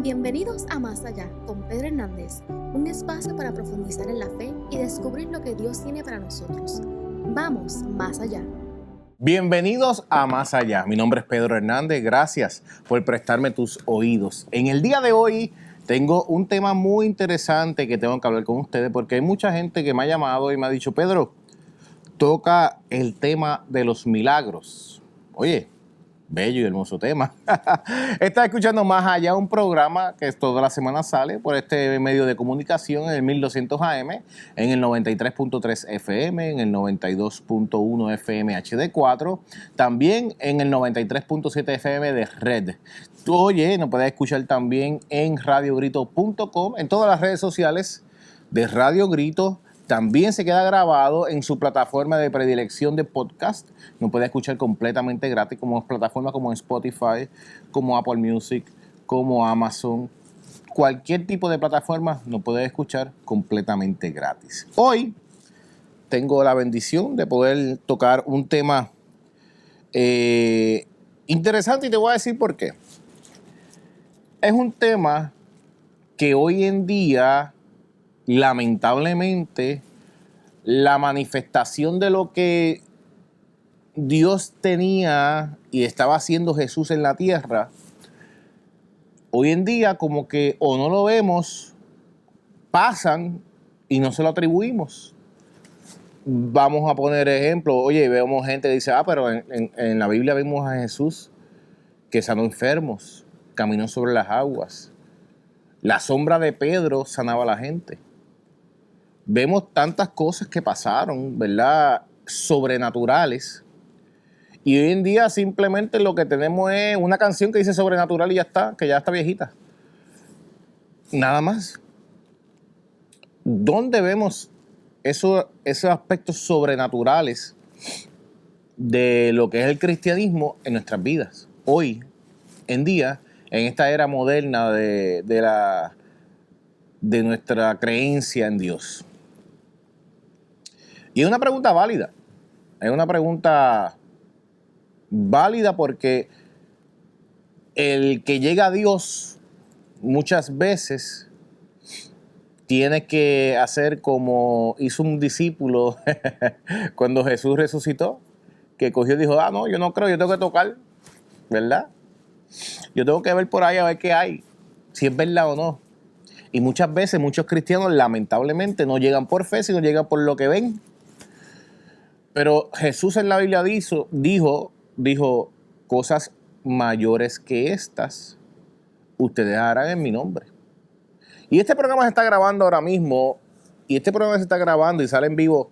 Bienvenidos a Más Allá con Pedro Hernández, un espacio para profundizar en la fe y descubrir lo que Dios tiene para nosotros. Vamos más allá. Bienvenidos a Más Allá. Mi nombre es Pedro Hernández. Gracias por prestarme tus oídos. En el día de hoy tengo un tema muy interesante que tengo que hablar con ustedes porque hay mucha gente que me ha llamado y me ha dicho, Pedro, toca el tema de los milagros. Oye, bello y hermoso tema. Estás escuchando Más Allá, un programa que toda la semana sale por este medio de comunicación en el 1200 AM, en el 93.3 FM, en el 92.1 FM HD4, también en el 93.7 FM de Red. Oye, nos puedes escuchar también en radiogrito.com, en todas las redes sociales de Radio Grito. También se queda grabado en su plataforma de predilección de podcast. Nos puede escuchar completamente gratis, como plataformas como Spotify, como Apple Music, como Amazon. Cualquier tipo de plataforma nos puede escuchar completamente gratis. Hoy tengo la bendición de poder tocar un tema interesante y te voy a decir por qué. Es un tema que hoy en día, lamentablemente, la manifestación de lo que Dios tenía y estaba haciendo Jesús en la tierra, hoy en día como que o no lo vemos, pasan y no se lo atribuimos. Vamos a poner ejemplo, oye, vemos gente que dice, pero en la Biblia vimos a Jesús que sanó enfermos, caminó sobre las aguas. La sombra de Pedro sanaba a la gente. Vemos tantas cosas que pasaron, ¿verdad? Sobrenaturales. Y hoy en día simplemente lo que tenemos es una canción que dice sobrenatural y ya está, que ya está viejita. Nada más. ¿Dónde vemos esos aspectos sobrenaturales de lo que es el cristianismo en nuestras vidas? Hoy en día, en esta era moderna de nuestra creencia en Dios. Y es una pregunta válida. Es una pregunta válida porque el que llega a Dios muchas veces tiene que hacer como hizo un discípulo cuando Jesús resucitó, que cogió y dijo, no, yo no creo, yo tengo que tocar, ¿verdad? Yo tengo que ver por ahí a ver qué hay, si es verdad o no. Y muchas veces muchos cristianos lamentablemente no llegan por fe, sino llegan por lo que ven. Pero Jesús en la Biblia dijo, cosas mayores que estas, ustedes harán en mi nombre. Y este programa se está grabando ahora mismo, y este programa se está grabando y sale en vivo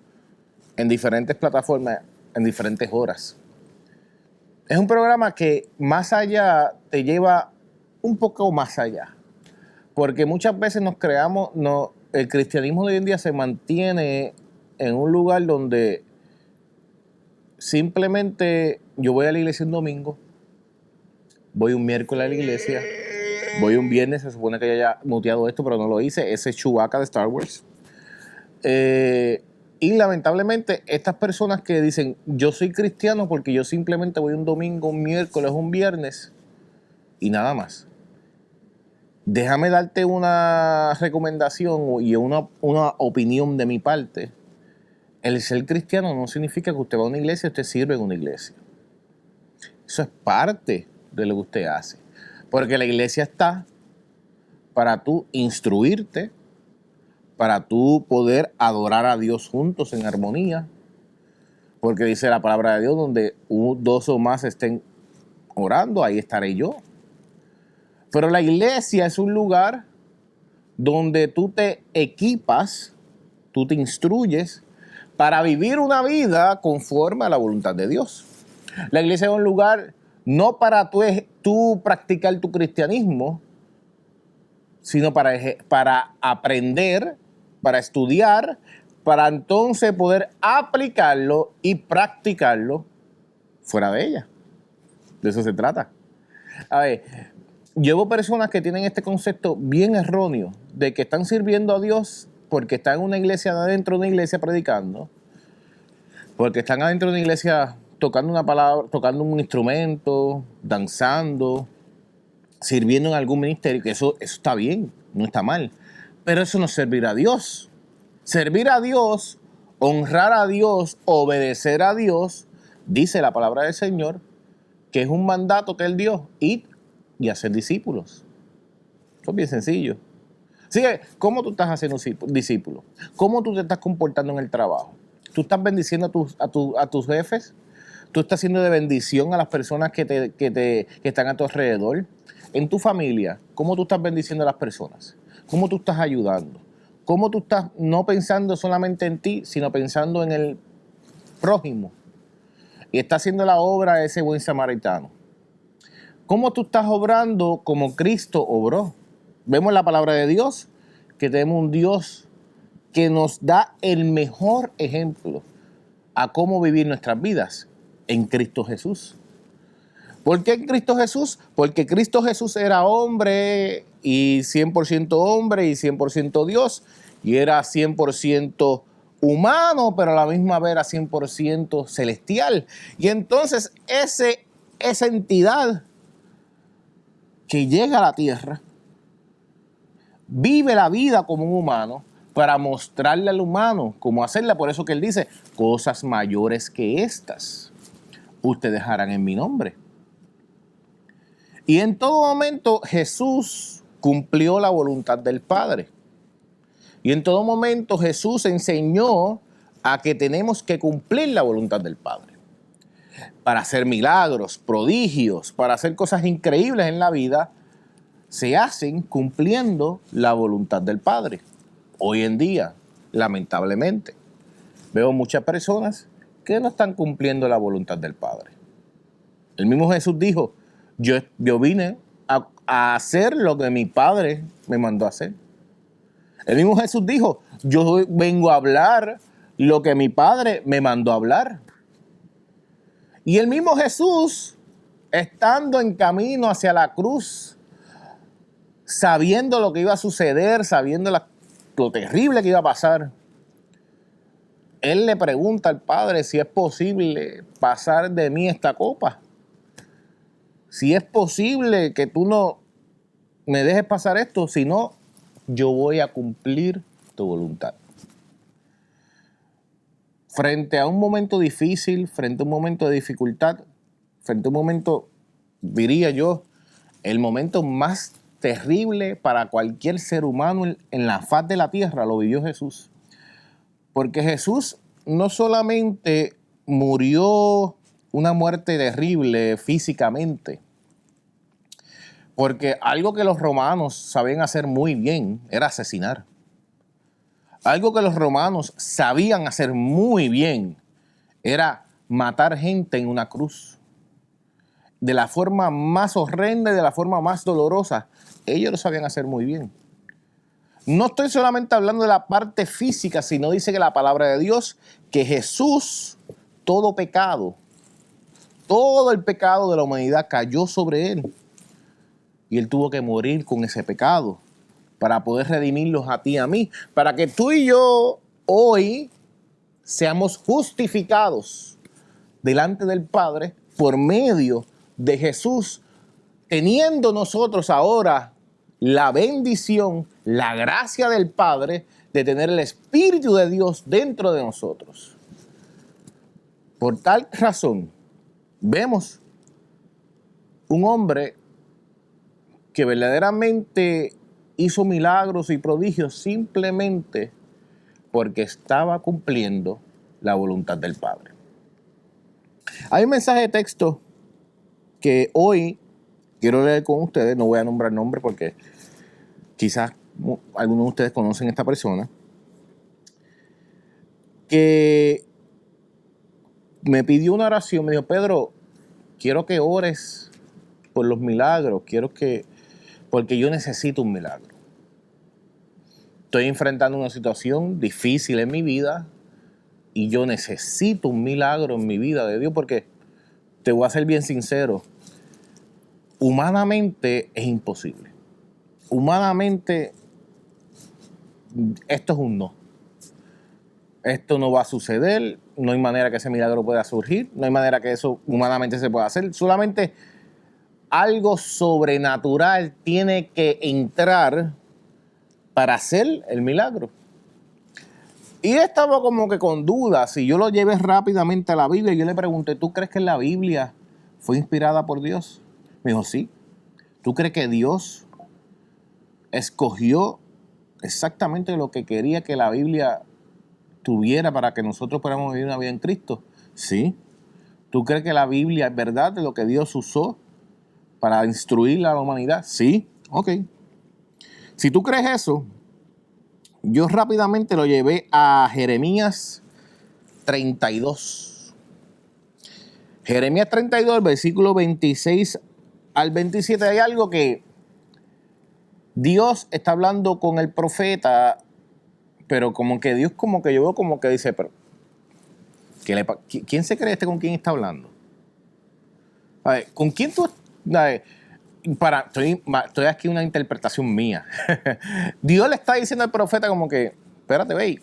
en diferentes plataformas, en diferentes horas. Es un programa que más allá te lleva un poco más allá. Porque muchas veces el cristianismo de hoy en día se mantiene en un lugar donde simplemente yo voy a la iglesia un domingo, voy un miércoles a la iglesia, voy un viernes, se supone que ya haya muteado esto, pero no lo hice, ese es Chewbacca de Star Wars. Y lamentablemente estas personas que dicen, yo soy cristiano porque yo simplemente voy un domingo, un miércoles, un viernes y nada más. Déjame darte una recomendación y una opinión de mi parte. El ser cristiano no significa que usted va a una iglesia y usted sirve en una iglesia. Eso es parte de lo que usted hace. Porque la iglesia está para tú instruirte, para tú poder adorar a Dios juntos en armonía. Porque dice la palabra de Dios, donde dos o más estén orando, ahí estaré yo. Pero la iglesia es un lugar donde tú te equipas, tú te instruyes para vivir una vida conforme a la voluntad de Dios. La iglesia es un lugar no para tú practicar tu cristianismo, sino para aprender, para estudiar, para entonces poder aplicarlo y practicarlo fuera de ella. De eso se trata. A ver, llevo personas que tienen este concepto bien erróneo de que están sirviendo a Dios porque están en una iglesia, adentro de una iglesia predicando, porque están adentro de una iglesia tocando una palabra, tocando un instrumento, danzando, sirviendo en algún ministerio, que eso está bien, no está mal. Pero eso no es servir a Dios. Servir a Dios, honrar a Dios, obedecer a Dios, dice la palabra del Señor, que es un mandato que Él dio, ir y hacer discípulos. Eso es bien sencillo. Así que, ¿cómo tú estás haciendo discípulos? ¿Cómo tú te estás comportando en el trabajo? ¿Tú estás bendiciendo a tus jefes? ¿Tú estás siendo de bendición a las personas que están a tu alrededor? En tu familia, ¿cómo tú estás bendiciendo a las personas? ¿Cómo tú estás ayudando? ¿Cómo tú estás no pensando solamente en ti, sino pensando en el prójimo? Y estás haciendo la obra de ese buen samaritano. ¿Cómo tú estás obrando como Cristo obró? Vemos la palabra de Dios, que tenemos un Dios que nos da el mejor ejemplo a cómo vivir nuestras vidas en Cristo Jesús. ¿Por qué en Cristo Jesús? Porque Cristo Jesús era hombre y 100% hombre y 100% Dios, y era 100% humano, pero a la misma vez era 100% celestial. Y entonces esa entidad que llega a la tierra, vive la vida como un humano para mostrarle al humano cómo hacerla. Por eso que él dice, cosas mayores que estas ustedes harán en mi nombre. Y en todo momento Jesús cumplió la voluntad del Padre. Y en todo momento Jesús enseñó a que tenemos que cumplir la voluntad del Padre. Para hacer milagros, prodigios, para hacer cosas increíbles en la vida, se hacen cumpliendo la voluntad del Padre. Hoy en día, lamentablemente, veo muchas personas que no están cumpliendo la voluntad del Padre. El mismo Jesús dijo, yo vine a hacer lo que mi Padre me mandó a hacer. El mismo Jesús dijo, yo vengo a hablar lo que mi Padre me mandó a hablar. Y el mismo Jesús, estando en camino hacia la cruz, sabiendo lo que iba a suceder, sabiendo lo terrible que iba a pasar, Él le pregunta al Padre si es posible pasar de mí esta copa. Si es posible que tú no me dejes pasar esto, si no, yo voy a cumplir tu voluntad. Frente a un momento difícil, frente a un momento de dificultad, frente a un momento, diría yo, el momento más terrible para cualquier ser humano en la faz de la tierra, lo vivió Jesús. Porque Jesús no solamente murió una muerte terrible físicamente, porque algo que los romanos sabían hacer muy bien era asesinar. Algo que los romanos sabían hacer muy bien era matar gente en una cruz. De la forma más horrenda y de la forma más dolorosa. Ellos lo sabían hacer muy bien. No estoy solamente hablando de la parte física, sino dice que la palabra de Dios, que Jesús, todo pecado, todo el pecado de la humanidad cayó sobre Él. Y Él tuvo que morir con ese pecado para poder redimirlos a ti y a mí. Para que tú y yo hoy seamos justificados delante del Padre por medio de Jesús, teniendo nosotros ahora la bendición, la gracia del Padre de tener el Espíritu de Dios dentro de nosotros. Por tal razón, vemos un hombre que verdaderamente hizo milagros y prodigios simplemente porque estaba cumpliendo la voluntad del Padre. Hay un mensaje de texto que hoy quiero leer con ustedes. No voy a nombrar nombre porque quizás algunos de ustedes conocen a esta persona, que me pidió una oración. Me dijo, Pedro, quiero que ores por los milagros, porque yo necesito un milagro. Estoy enfrentando una situación difícil en mi vida y yo necesito un milagro en mi vida de Dios, porque te voy a ser bien sincero, humanamente es imposible. Humanamente esto es un no. Esto no va a suceder, no hay manera que ese milagro pueda surgir, no hay manera que eso humanamente se pueda hacer. Solamente algo sobrenatural tiene que entrar para hacer el milagro. Y estaba como que con dudas. Y yo lo llevé rápidamente a la Biblia y yo le pregunté, ¿tú crees que la Biblia fue inspirada por Dios? Me dijo, sí. ¿Tú crees que Dios escogió exactamente lo que quería que la Biblia tuviera para que nosotros pudiéramos vivir una vida en Cristo? Sí. ¿Tú crees que la Biblia es verdad de lo que Dios usó para instruir a la humanidad? Sí. Ok. Si tú crees eso, yo rápidamente lo llevé a Jeremías 32. Jeremías 32, versículo 26 al 27, hay algo que Dios está hablando con el profeta, pero como que Dios como que yo veo como que dice, pero ¿quién se cree con quién está hablando? A ver, ¿con quién tú? A ver, estoy aquí una interpretación mía. Dios le está diciendo al profeta como que, espérate, ve,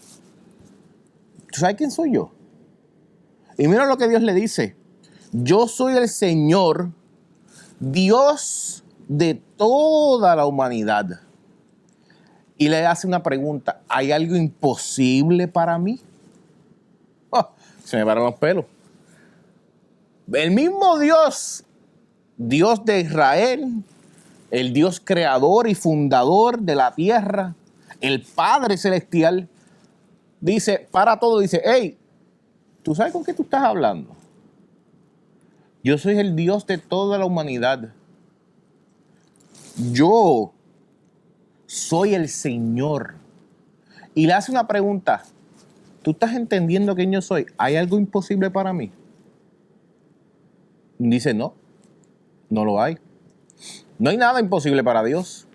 ¿tú sabes quién soy yo? Y mira lo que Dios le dice. Yo soy el Señor, Dios de toda la humanidad. Y le hace una pregunta, ¿hay algo imposible para mí? Oh, se me paran los pelos. El mismo Dios, Dios de Israel, el Dios creador y fundador de la tierra, el Padre Celestial, dice, para todo, dice, hey, ¿tú sabes con qué tú estás hablando? Yo soy el Dios de toda la humanidad. Yo soy el Señor. Y le hace una pregunta, ¿tú estás entendiendo quién yo soy? ¿Hay algo imposible para mí? Dice, no, no lo hay. No hay nada imposible para Dios,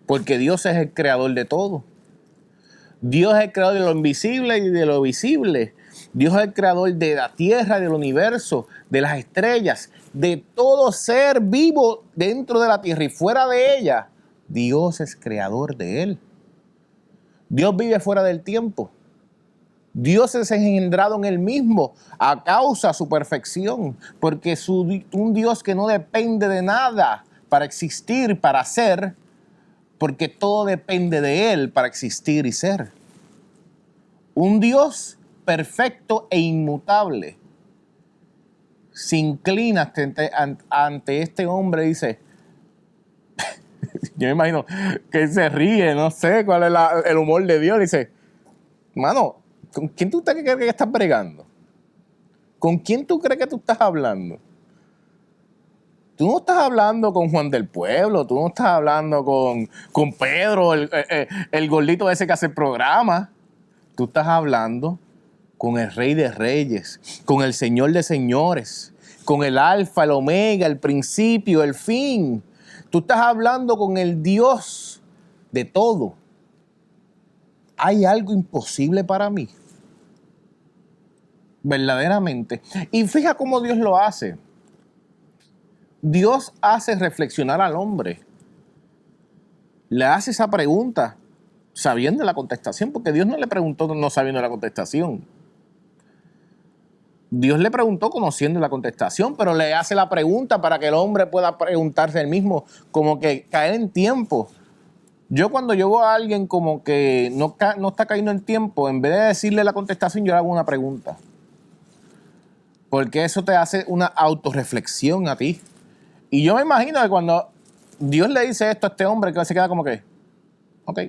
porque Dios es el creador de todo. Dios es el creador de lo invisible y de lo visible. Dios es el creador de la tierra, del universo, de las estrellas, de todo ser vivo dentro de la tierra y fuera de ella. Dios es creador de él. Dios vive fuera del tiempo. Dios es engendrado en él mismo a causa de su perfección, porque es un Dios que no depende de nada para existir, para ser, porque todo depende de él para existir y ser. Un Dios perfecto e inmutable se inclina ante este hombre y dice, yo me imagino que él se ríe, no sé cuál es el humor de Dios, dice, mano, ¿con quién tú crees que estás bregando? ¿Con quién tú crees que tú estás hablando? Tú no estás hablando con Juan del Pueblo, tú no estás hablando con Pedro, el gordito ese que hace el programa. Tú estás hablando con el Rey de Reyes, con el Señor de Señores, con el Alfa, el Omega, el principio, el fin. Tú estás hablando con el Dios de todo. ¿Hay algo imposible para mí? Verdaderamente. Y fija cómo Dios lo hace. Dios hace reflexionar al hombre. Le hace esa pregunta sabiendo la contestación, porque Dios no le preguntó no sabiendo la contestación. Dios le preguntó conociendo la contestación, pero le hace la pregunta para que el hombre pueda preguntarse él mismo, como que caer en tiempo. Yo cuando yo veo a alguien como que no está cayendo en tiempo, en vez de decirle la contestación, yo le hago una pregunta. Porque eso te hace una autorreflexión a ti. Y yo me imagino que cuando Dios le dice esto a este hombre, que se queda como que, ok,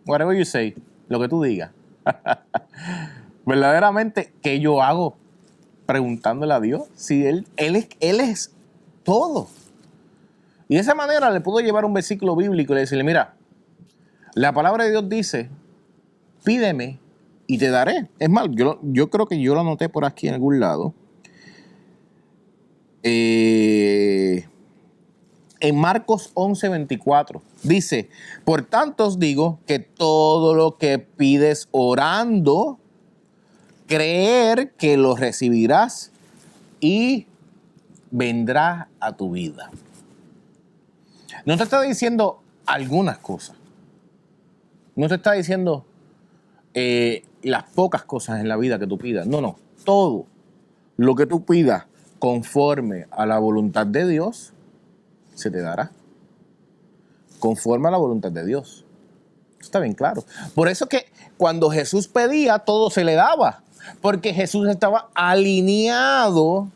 whatever you say, lo que tú digas. Verdaderamente, ¿qué yo hago? Preguntándole a Dios si él es todo. Y de esa manera le puedo llevar un versículo bíblico y decirle, mira, la palabra de Dios dice, pídeme y te daré. Es más, yo creo que yo lo anoté por aquí en algún lado. En Marcos 11:24 dice, por tanto os digo que todo lo que pides orando, creer que lo recibirás y vendrá a tu vida. No te está diciendo algunas cosas. No te está diciendo las pocas cosas en la vida que tú pidas. No. Todo lo que tú pidas conforme a la voluntad de Dios, se te dará. Conforme a la voluntad de Dios. Está bien claro. Por eso que cuando Jesús pedía, todo se le daba. Porque Jesús estaba alineado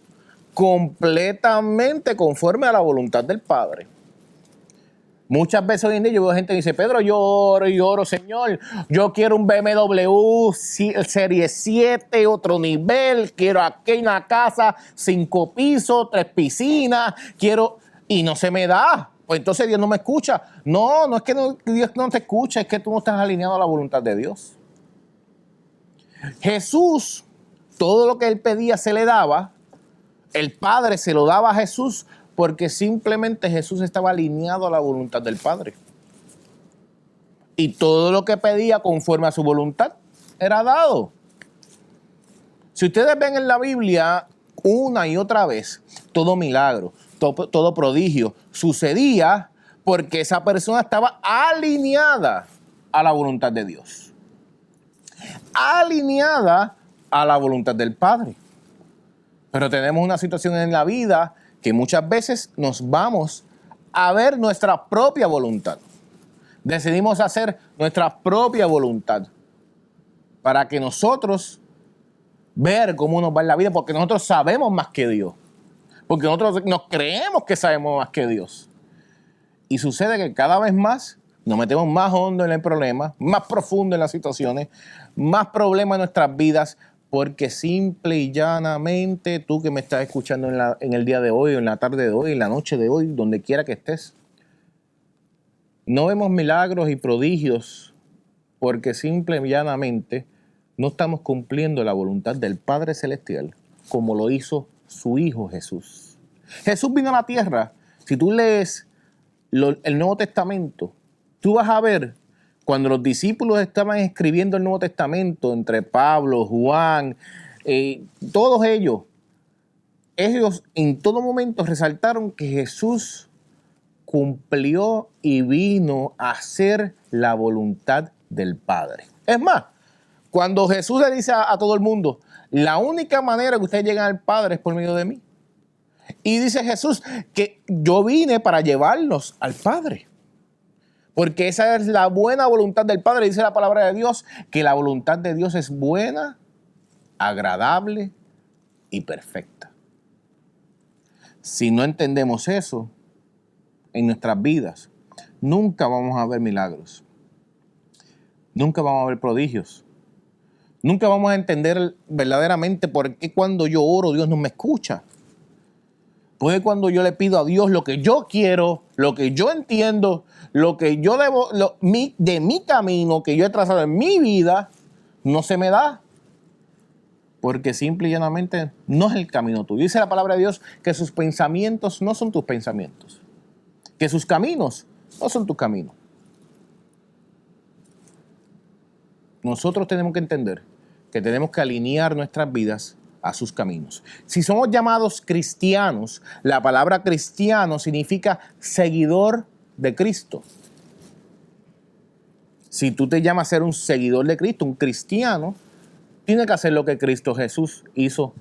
completamente conforme a la voluntad del Padre. Muchas veces hoy en día yo veo gente que dice, Pedro, yo oro, Señor, yo quiero un BMW Serie 7, otro nivel, quiero aquí una casa, 5 pisos, 3 piscinas, y no se me da. Pues entonces Dios no me escucha. No es que Dios no te escucha, es que tú no estás alineado a la voluntad de Dios. Jesús, todo lo que él pedía se le daba. El Padre se lo daba a Jesús porque simplemente Jesús estaba alineado a la voluntad del Padre. Y todo lo que pedía conforme a su voluntad era dado. Si ustedes ven en la Biblia una y otra vez, todo milagro, todo prodigio sucedía porque esa persona estaba alineada a la voluntad de Dios. Alineada a la voluntad del Padre. Pero tenemos una situación en la vida que muchas veces nos vamos a ver nuestra propia voluntad. Decidimos hacer nuestra propia voluntad para que nosotros ver cómo nos va en la vida, porque nosotros sabemos más que Dios. Porque nosotros nos creemos que sabemos más que Dios. Y sucede que cada vez más nos metemos más hondo en el problema, más profundo en las situaciones, más problemas en nuestras vidas, porque simple y llanamente tú que me estás escuchando en el día de hoy, en la tarde de hoy, en la noche de hoy, donde quiera que estés, no vemos milagros y prodigios porque simple y llanamente no estamos cumpliendo la voluntad del Padre Celestial como lo hizo su Hijo Jesús. Jesús vino a la tierra. Si tú lees el Nuevo Testamento, tú vas a ver cuando los discípulos estaban escribiendo el Nuevo Testamento, entre Pablo, Juan, todos ellos en todo momento resaltaron que Jesús cumplió y vino a hacer la voluntad del Padre. Es más, cuando Jesús le dice a todo el mundo, la única manera que ustedes llegan al Padre es por medio de mí. Y dice Jesús que yo vine para llevarlos al Padre. Porque esa es la buena voluntad del Padre. Dice la palabra de Dios que la voluntad de Dios es buena, agradable y perfecta. Si no entendemos eso en nuestras vidas, nunca vamos a ver milagros. Nunca vamos a ver prodigios. Nunca vamos a entender verdaderamente por qué cuando yo oro Dios no me escucha. Porque cuando yo le pido a Dios lo que yo quiero, lo que yo entiendo, lo que yo debo, de mi camino que yo he trazado en mi vida, no se me da. Porque simple y llanamente no es el camino tuyo. Dice la palabra de Dios que sus pensamientos no son tus pensamientos. Que sus caminos no son tus caminos. Nosotros tenemos que entender que tenemos que alinear nuestras vidas a sus caminos. Si somos llamados cristianos, la palabra cristiano significa seguidor de Cristo. Si tú te llamas a ser un seguidor de Cristo, un cristiano, tienes que hacer lo que Cristo Jesús hizo.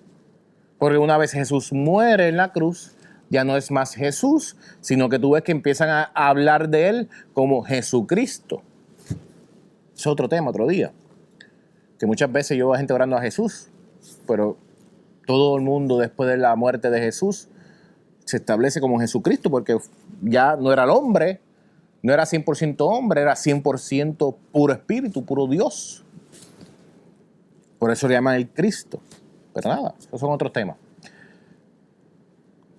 Porque una vez Jesús muere en la cruz, ya no es más Jesús, sino que tú ves que empiezan a hablar de él como Jesucristo. Es otro tema, otro día. Que muchas veces yo veo a gente orando a Jesús, pero todo el mundo después de la muerte de Jesús se establece como Jesucristo, porque ya no era el hombre, no era 100% hombre, era 100% puro espíritu, puro Dios. Por eso le llaman el Cristo. Pero nada, esos son otros temas.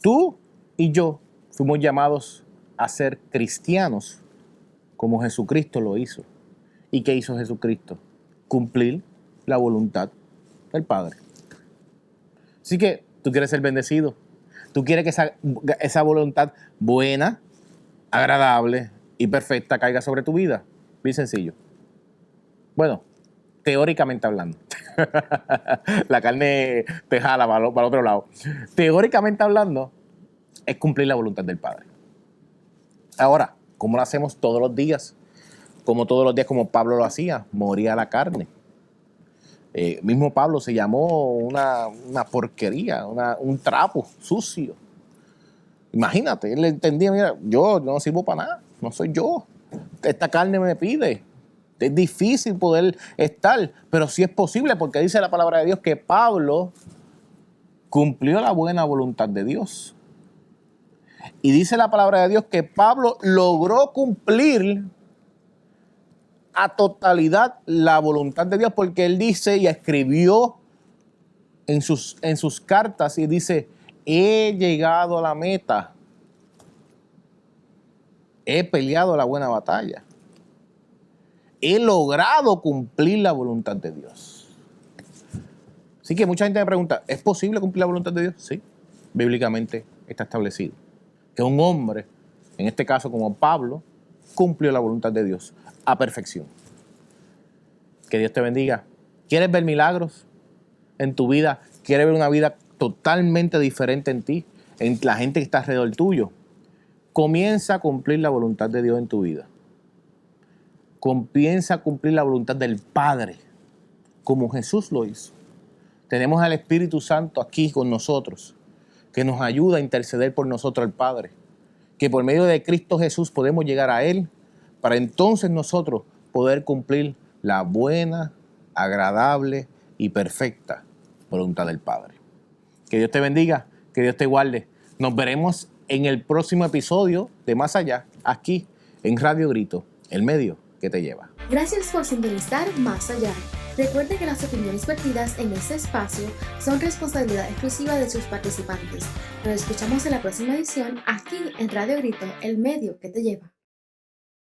Tú y yo fuimos llamados a ser cristianos como Jesucristo lo hizo. ¿Y qué hizo Jesucristo? Cumplir la voluntad del Padre. Así que tú quieres ser bendecido. Tú quieres que esa voluntad buena, agradable y perfecta caiga sobre tu vida. Bien sencillo. Bueno, teóricamente hablando. La carne te jala para el otro lado. Teóricamente hablando, es cumplir la voluntad del Padre. Ahora, ¿cómo lo hacemos todos los días? Como todos los días, como Pablo lo hacía, moría la carne. Mismo Pablo se llamó una porquería, un trapo sucio. Imagínate, él entendía, mira, yo no sirvo para nada, no soy yo. Esta carne me pide. Es difícil poder estar, pero sí es posible porque dice la palabra de Dios que Pablo cumplió la buena voluntad de Dios. Y dice la palabra de Dios que Pablo logró cumplir a totalidad la voluntad de Dios porque él dice y escribió en sus cartas y dice, he llegado a la meta, he peleado la buena batalla, he logrado cumplir la voluntad de Dios. Así que mucha gente me pregunta, ¿es posible cumplir la voluntad de Dios? Sí, bíblicamente está establecido. Que un hombre, en este caso como Pablo, cumplió la voluntad de Dios a perfección. Que Dios te bendiga. ¿Quieres ver milagros en tu vida? ¿Quieres ver una vida totalmente diferente en ti, en la gente que está alrededor tuyo? Comienza a cumplir la voluntad de Dios en tu vida. Comienza a cumplir la voluntad del Padre, como Jesús lo hizo. Tenemos al Espíritu Santo aquí con nosotros, que nos ayuda a interceder por nosotros al Padre. Que por medio de Cristo Jesús podemos llegar a Él, para entonces nosotros poder cumplir la buena, agradable y perfecta voluntad del Padre. Que Dios te bendiga, que Dios te guarde. Nos veremos en el próximo episodio de Más Allá, aquí en Radio Grito, el medio que te lleva. Gracias por sintonizar Más Allá. Recuerde que las opiniones vertidas en este espacio son responsabilidad exclusiva de sus participantes. Nos escuchamos en la próxima edición aquí en Radio Grito, el medio que te lleva.